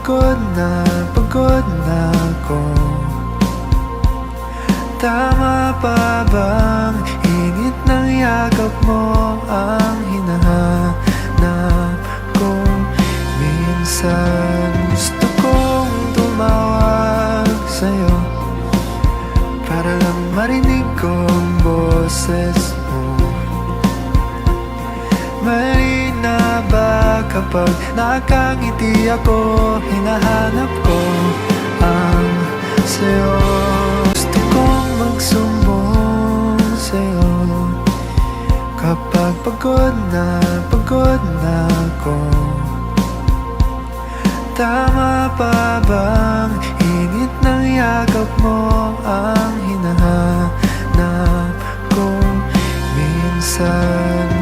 pagod na ako. Tama pa bang init ng yakap mo ang hinahanap ko? Minsan gusto kong tumawag sa'yo para lang marinig ko ang boses mo. Mali na ba kapag nakangiti ako? Hinahanap ko ang sa'yo. Gusto kong magsumbong sa'yo kapag pagod na ako. Tama pa bang init ng yakap mo ang hinahanap ko? Minsan